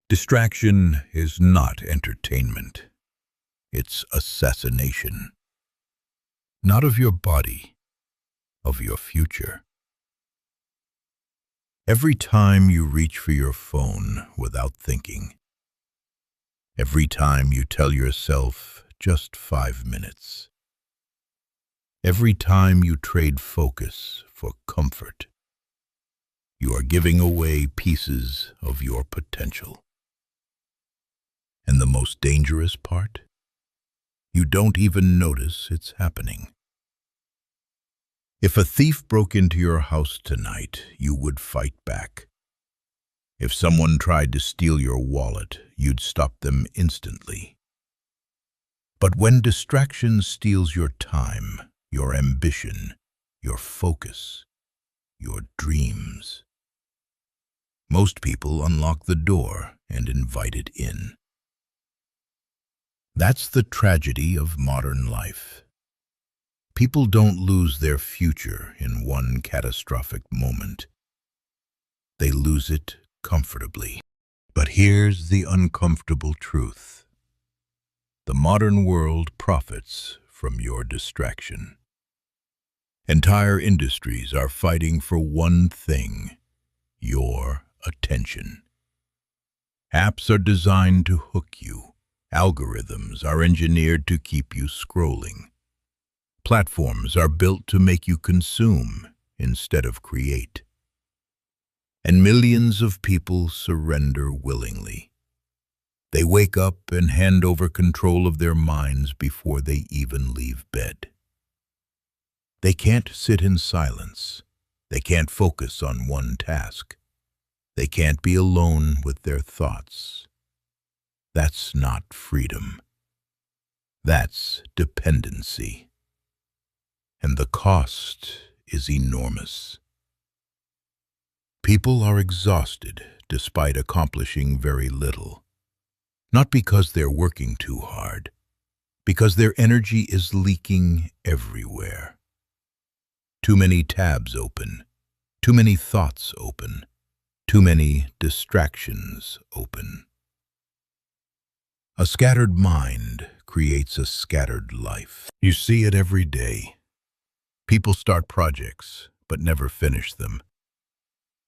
Distraction is not entertainment. It's assassination. Not of your body, of your future. Every time you reach for your phone without thinking, every time you tell yourself just 5 minutes, every time you trade focus for comfort, you are giving away pieces of your potential. And the most dangerous part? You don't even notice it's happening. If a thief broke into your house tonight, you would fight back. If someone tried to steal your wallet, you'd stop them instantly. But when distraction steals your time, your ambition, your focus, your dreams, most people unlock the door and invite it in. That's the tragedy of modern life. People don't lose their future in one catastrophic moment. They lose it comfortably. But here's the uncomfortable truth. The modern world profits from your distraction. Entire industries are fighting for one thing: your attention. Apps are designed to hook you. Algorithms are engineered to keep you scrolling. Platforms are built to make you consume instead of create. And millions of people surrender willingly. They wake up and hand over control of their minds before they even leave bed. They can't sit in silence. They can't focus on one task. They can't be alone with their thoughts. That's not freedom. That's dependency. And the cost is enormous. People are exhausted despite accomplishing very little. Not because they're working too hard, because their energy is leaking everywhere. Too many tabs open, too many thoughts open, too many distractions open. A scattered mind creates a scattered life. You see it every day. People start projects, but never finish them.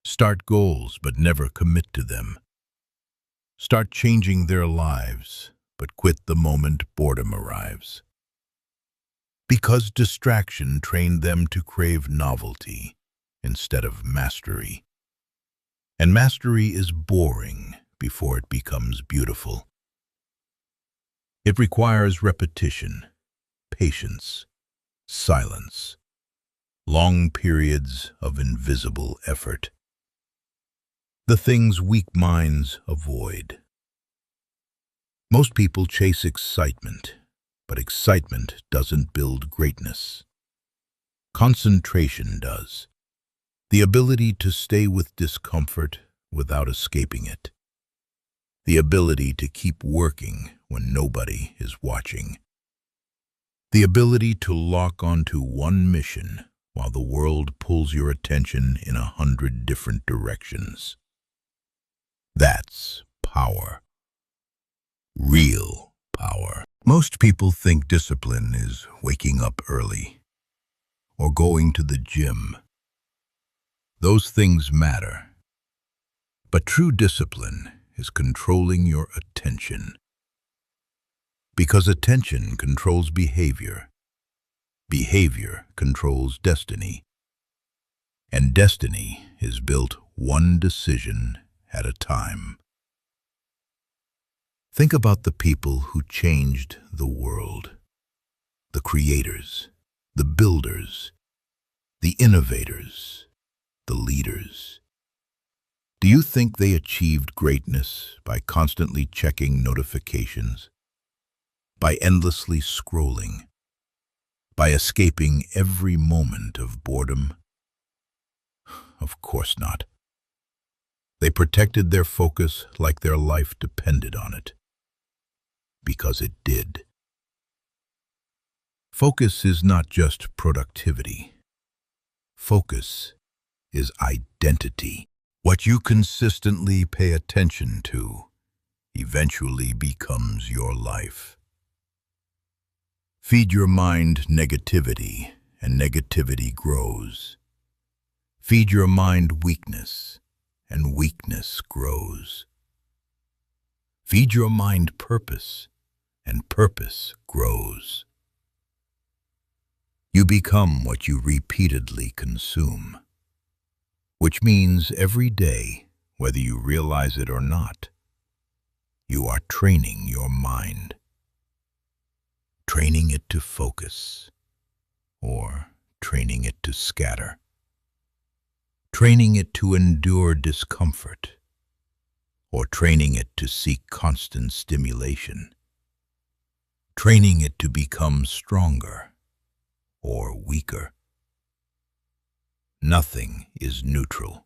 Start goals, but never commit to them. Start changing their lives, but quit the moment boredom arrives. Because distraction trained them to crave novelty instead of mastery. And mastery is boring before it becomes beautiful. It requires repetition, patience, silence, long periods of invisible effort. The things weak minds avoid. Most people chase excitement, but excitement doesn't build greatness. Concentration does. The ability to stay with discomfort without escaping it. The ability to keep working when nobody is watching. The ability to lock onto one mission while the world pulls your attention in 100 different directions. That's power. Real power. Most people think discipline is waking up early or going to the gym. Those things matter. But true discipline is controlling your attention. Because attention controls behavior. Behavior controls destiny. And destiny is built one decision at a time. Think about the people who changed the world. The creators, the builders, the innovators, the leaders. Do you think they achieved greatness by constantly checking notifications? By endlessly scrolling? By escaping every moment of boredom? Of course not. They protected their focus like their life depended on it. Because it did. Focus is not just productivity. Focus is identity. What you consistently pay attention to eventually becomes your life. Feed your mind negativity, and negativity grows. Feed your mind weakness, and weakness grows. Feed your mind purpose, and purpose grows. You become what you repeatedly consume, which means every day, whether you realize it or not, you are training your mind. Training it to focus, or training it to scatter. Training it to endure discomfort, or training it to seek constant stimulation. Training it to become stronger or weaker. Nothing is neutral.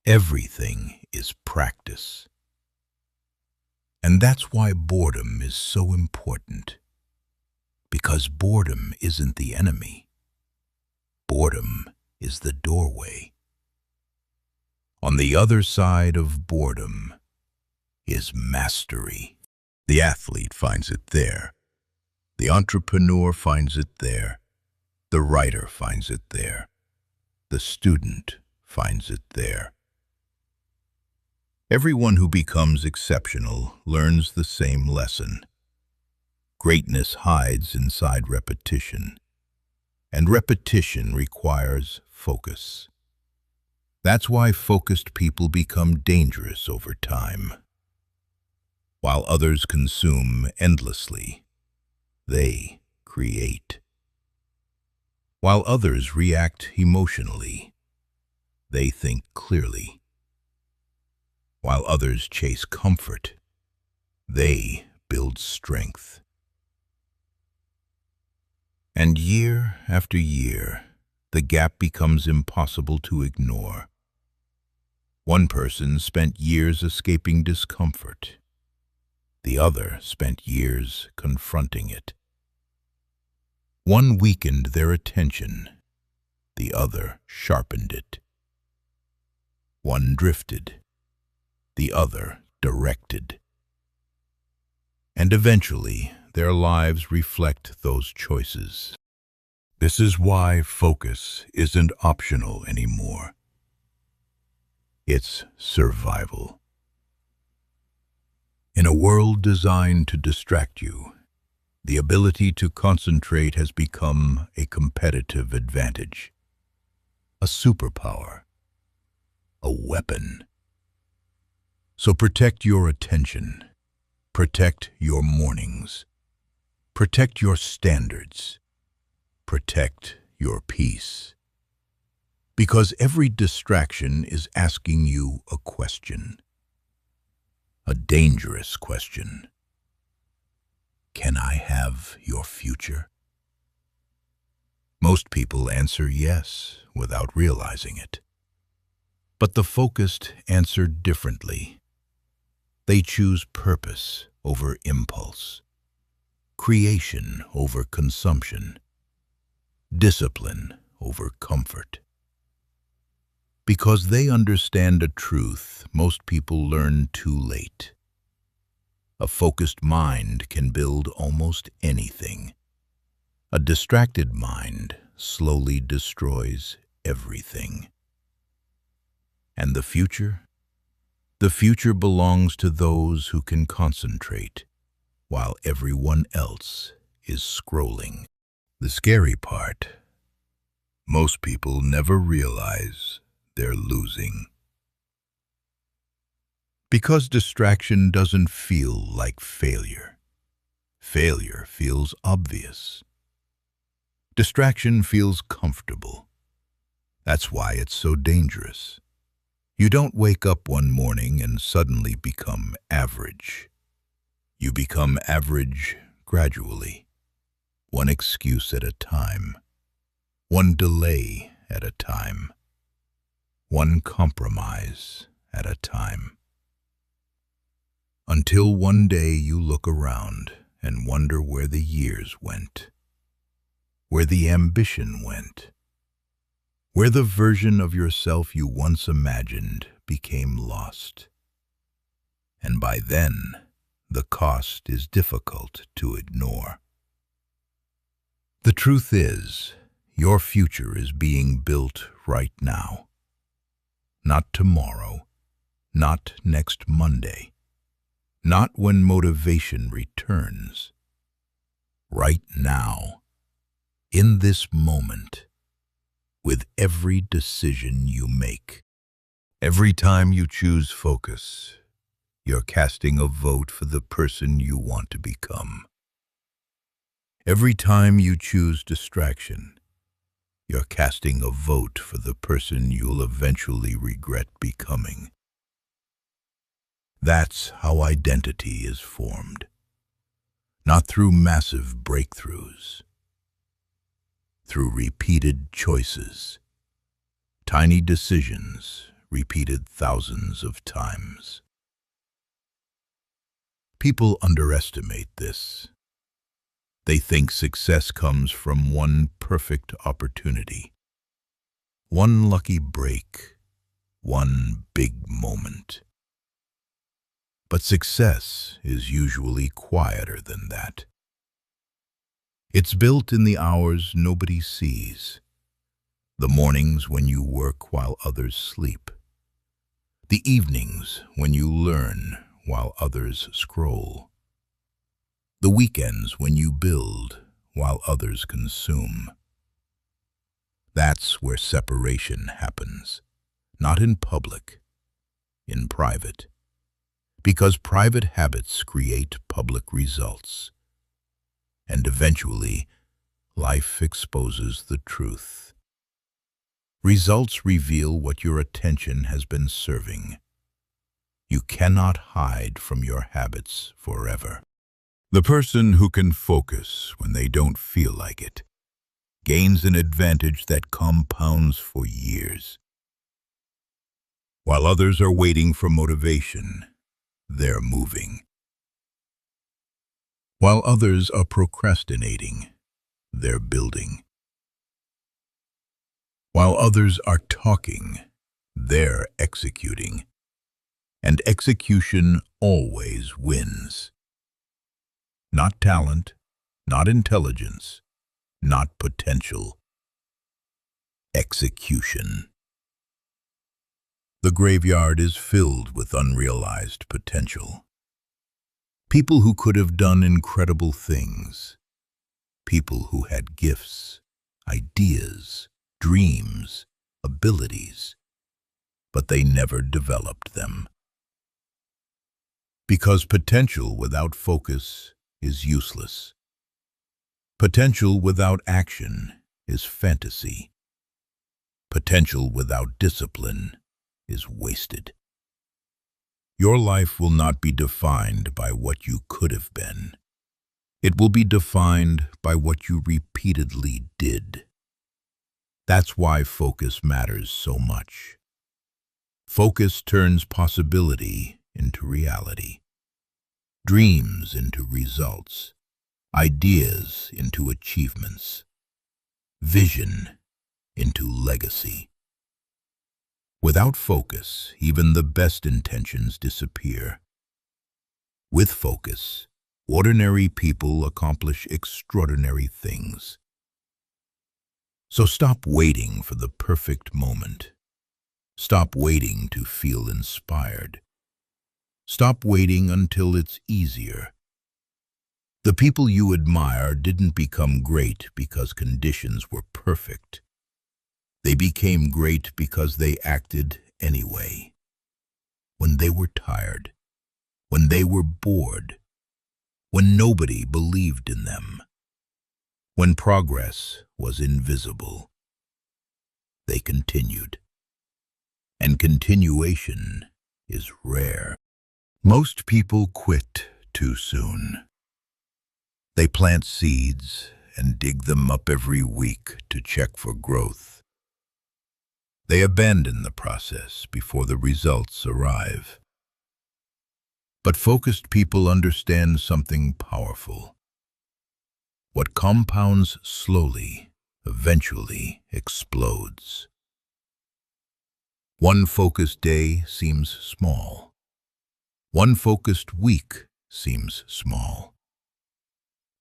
Everything is practice. And that's why boredom is so important. Because boredom isn't the enemy. Boredom is the doorway. On the other side of boredom is mastery. The athlete finds it there. The entrepreneur finds it there. The writer finds it there. The student finds it there. Everyone who becomes exceptional learns the same lesson. Greatness hides inside repetition, and repetition requires focus. That's why focused people become dangerous over time. While others consume endlessly, they create. While others react emotionally, they think clearly. While others chase comfort, they build strength. And year after year, the gap becomes impossible to ignore. One person spent years escaping discomfort. The other spent years confronting it. One weakened their attention. The other sharpened it. One drifted. The other directed. And eventually, their lives reflect those choices. This is why focus isn't optional anymore. It's survival. In a world designed to distract you, the ability to concentrate has become a competitive advantage, a superpower, a weapon. So protect your attention, protect your mornings, protect your standards, protect your peace. Because every distraction is asking you a question. A dangerous question. Can I have your future? Most people answer yes without realizing it. But the focused answer differently. They choose purpose over impulse, creation over consumption, discipline over comfort. Because they understand a truth most people learn too late. A focused mind can build almost anything. A distracted mind slowly destroys everything. And the future? The future belongs to those who can concentrate, while everyone else is scrolling. The scary part, most people never realize they're losing. Because distraction doesn't feel like failure. Failure feels obvious. Distraction feels comfortable. That's why it's so dangerous. You don't wake up one morning and suddenly become average. You become average gradually, one excuse at a time, one delay at a time, one compromise at a time. Until one day you look around and wonder where the years went, where the ambition went, where the version of yourself you once imagined became lost. and by then, the cost is difficult to ignore. The truth is, your future is being built right now. Not tomorrow, not next Monday, not when motivation returns. Right now, in this moment, with every decision you make. Every time you choose focus, you're casting a vote for the person you want to become. Every time you choose distraction, you're casting a vote for the person you'll eventually regret becoming. That's how identity is formed. Not through massive breakthroughs, through repeated choices, tiny decisions repeated thousands of times. People underestimate this. They think success comes from one perfect opportunity, one lucky break, one big moment. But success is usually quieter than that. It's built in the hours nobody sees, the mornings when you work while others sleep, the evenings when you learn while others scroll, the weekends when you build while others consume. That's where separation happens, not in public, in private. Because private habits create public results. And eventually, life exposes the truth. Results reveal what your attention has been serving. You cannot hide from your habits forever. The person who can focus when they don't feel like it gains an advantage that compounds for years. While others are waiting for motivation, they're moving. While others are procrastinating, they're building. While others are talking, they're executing. And execution always wins. Not talent, not intelligence, not potential. Execution. The graveyard is filled with unrealized potential. People who could have done incredible things. People who had gifts, ideas, dreams, abilities, but they never developed them. Because potential without focus is useless. Potential without action is fantasy. Potential without discipline is wasted. Your life will not be defined by what you could have been. It will be defined by what you repeatedly did. That's why focus matters so much. Focus turns possibility into reality, dreams into results, ideas into achievements, vision into legacy. Without focus, even the best intentions disappear. With focus, ordinary people accomplish extraordinary things. So stop waiting for the perfect moment. Stop waiting to feel inspired. Stop waiting until it's easier. The people you admire didn't become great because conditions were perfect. They became great because they acted anyway. When they were tired, when they were bored, when nobody believed in them, when progress was invisible, they continued. And continuation is rare. Most people quit too soon. They plant seeds and dig them up every week to check for growth. They abandon the process before the results arrive. But focused people understand something powerful. What compounds slowly, eventually explodes. One focused day seems small, One focused week seems small.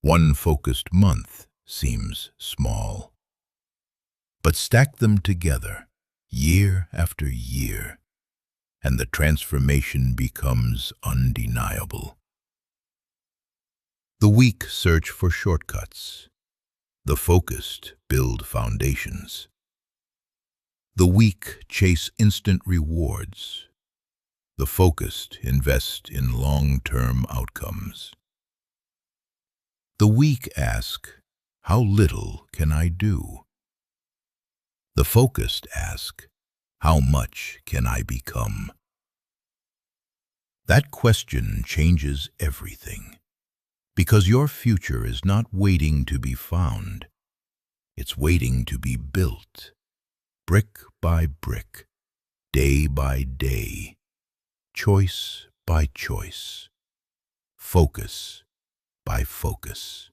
One focused month seems small. But stack them together, year after year, and the transformation becomes undeniable. The weak search for shortcuts. The focused build foundations. The weak chase instant rewards. The focused invest in long-term outcomes. The weak ask, how little can I do? The focused ask, how much can I become? That question changes everything, because your future is not waiting to be found. It's waiting to be built, brick by brick, day by day, choice by choice, focus by focus.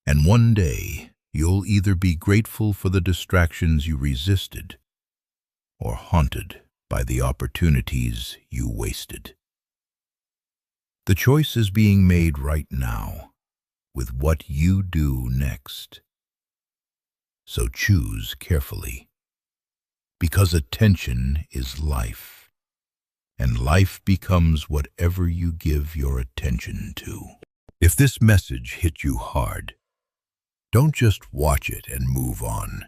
And one day, you'll either be grateful for the distractions you resisted or haunted by the opportunities you wasted. The choice is being made right now with what you do next. So choose carefully, because attention is life, and life becomes whatever you give your attention to. If this message hit you hard, don't just watch it and move on.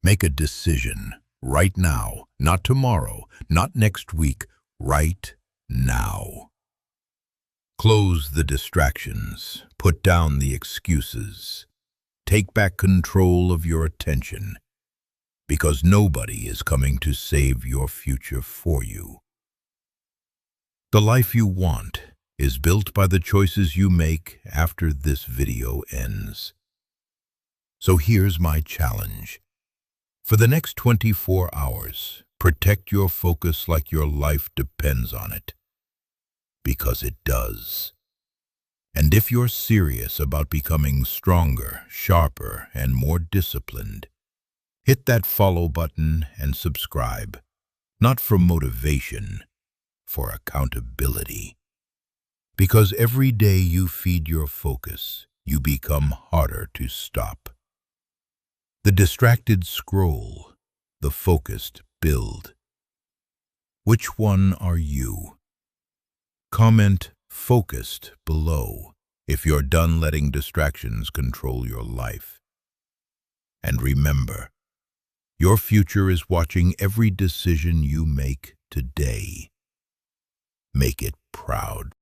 Make a decision right now, not tomorrow, not next week, right now. Close the distractions, put down the excuses, take back control of your attention, because nobody is coming to save your future for you. The life you want is built by the choices you make after this video ends. So here's my challenge. For the next 24 hours, protect your focus like your life depends on it. Because it does. And if you're serious about becoming stronger, sharper, and more disciplined, hit that follow button and subscribe. Not for motivation, for accountability. Because every day you feed your focus, you become harder to stop. The distracted scroll, the focused build. Which one are you? Comment "focused" below if you're done letting distractions control your life. And remember, your future is watching every decision you make today. Make it proud.